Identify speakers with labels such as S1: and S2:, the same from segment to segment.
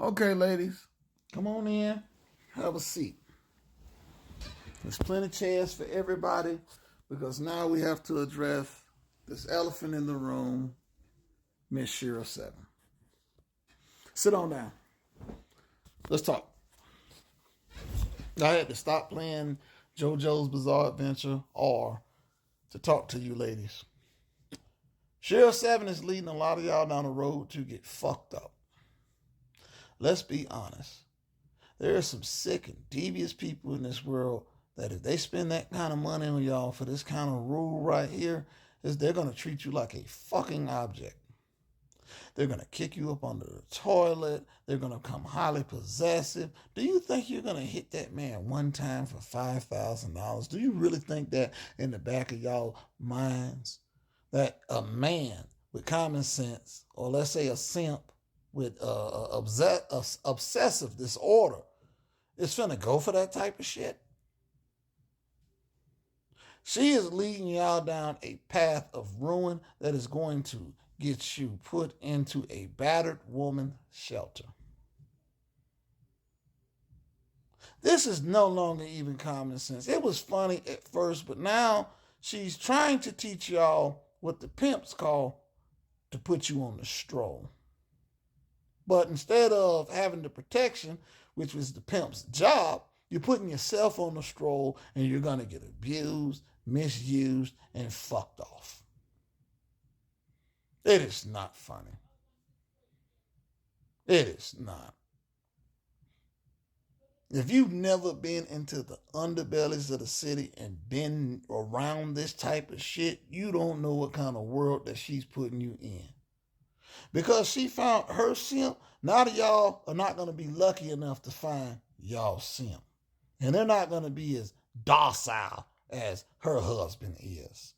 S1: Okay, ladies, come on in. Have a seat. There's plenty of chairs for everybody because now we have to address this elephant in the room, Miss Shira Seven. Sit on down. Let's talk. I had to stop playing JoJo's Bizarre Adventure or to talk to you ladies. Shira Seven is leading a lot of y'all down the road to get fucked up. Let's be honest. There are some sick and devious people in this world that if they spend that kind of money on y'all for this kind of rule right here, is they're going to treat you like a fucking object. They're going to kick you up under the toilet. They're going to become highly possessive. Do you think you're going to hit that man one time for $5,000? Do you really think that in the back of y'all minds that a man with common sense, or let's say a simp with obsessive disorder, is finna go for that type of shit? She is leading y'all down a path of ruin that is going to get you put into a battered woman shelter. This is no longer even common sense. It was funny at first, but now she's trying to teach y'all what the pimps call to put you on the stroll. But instead of having the protection, which was the pimp's job, you're putting yourself on the stroll and you're going to get abused, misused, and fucked off. It is not funny. It is not. If you've never been into the underbellies of the city and been around this type of shit, you don't know what kind of world that she's putting you in. Because she found her simp, now y'all are not going to be lucky enough to find y'all simp. And they're not going to be as docile as her husband is.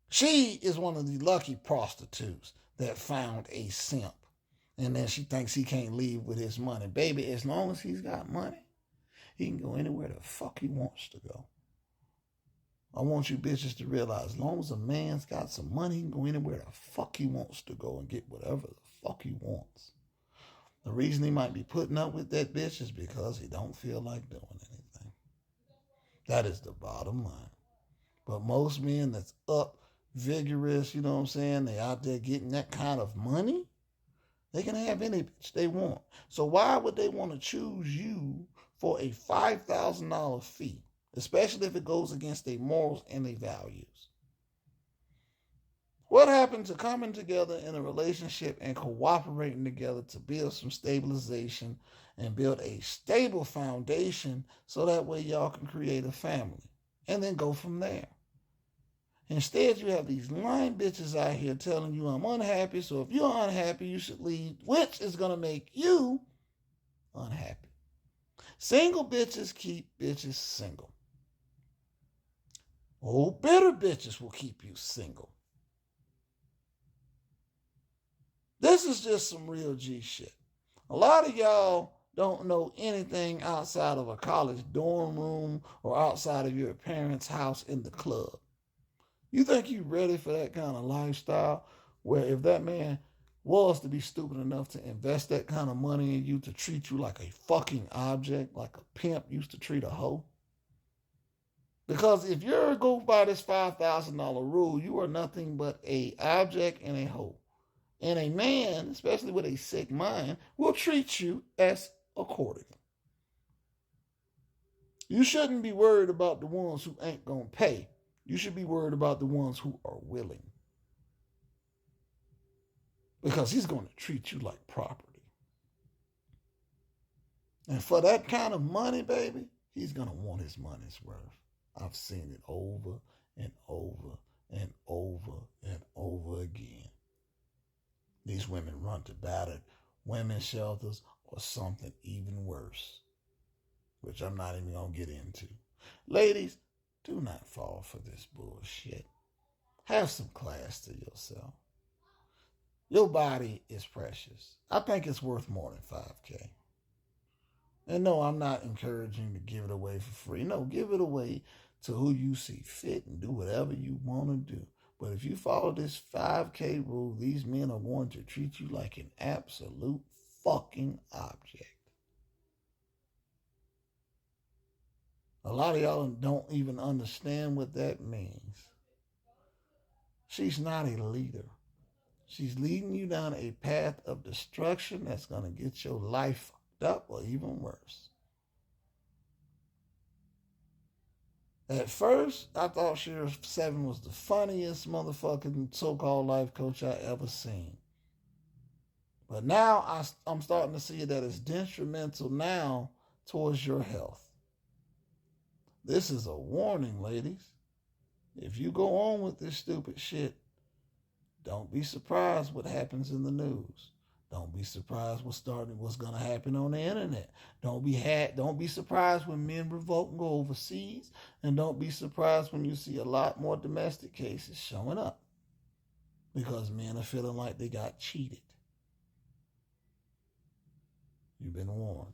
S1: She is one of the lucky prostitutes that found a simp. And then she thinks he can't leave with his money. Baby, as long as he's got money, he can go anywhere the fuck he wants to go. I want you bitches to realize, as long as a man's got some money, he can go anywhere the fuck he wants to go and get whatever the fuck he wants. The reason he might be putting up with that bitch is because he don't feel like doing anything. That is the bottom line. But most men that's up, vigorous, you know what I'm saying, they out there getting that kind of money, they can have any bitch they want. So why would they want to choose you for a $5,000 fee, especially if it goes against their morals and their values? What happened to coming together in a relationship and cooperating together to build some stabilization and build a stable foundation so that way y'all can create a family and then go from there? Instead, you have these lying bitches out here telling you I'm unhappy, so if you're unhappy, you should leave, which is going to make you unhappy. Single bitches keep bitches single. Old bitter bitches will keep you single. This is just some real G shit. A lot of y'all don't know anything outside of a college dorm room or outside of your parents' house in the club. You think you ready for that kind of lifestyle where if that man was to be stupid enough to invest that kind of money in you to treat you like a fucking object, like a pimp used to treat a hoe? Because if you're go by this $5,000 rule, you are nothing but a object and a hoe. And a man, especially with a sick mind, will treat you as accordingly. You shouldn't be worried about the ones who ain't going to pay. You should be worried about the ones who are willing. Because he's going to treat you like property. And for that kind of money, baby, he's going to want his money's worth. I've seen it over and over and over and over again. These women run to battered women's shelters or something even worse, which I'm not even going to get into. Ladies, do not fall for this bullshit. Have some class to yourself. Your body is precious. I think it's worth more than $5,000. And no, I'm not encouraging to give it away for free. No, give it away to who you see fit and do whatever you want to do. But if you follow this 5K rule, these men are going to treat you like an absolute fucking object. A lot of y'all don't even understand what that means. She's not a leader. She's leading you down a path of destruction that's going to get your life fucked up or even worse. At first, I thought Sheriff 7 was the funniest motherfucking so-called life coach I ever seen. But now I'm starting to see that it's detrimental now towards your health. This is a warning, ladies. If you go on with this stupid shit, don't be surprised what happens in the news. Don't be surprised what's going to happen on the internet. Don't be surprised when men revolt and go overseas, and don't be surprised when you see a lot more domestic cases showing up because men are feeling like they got cheated. You've been warned.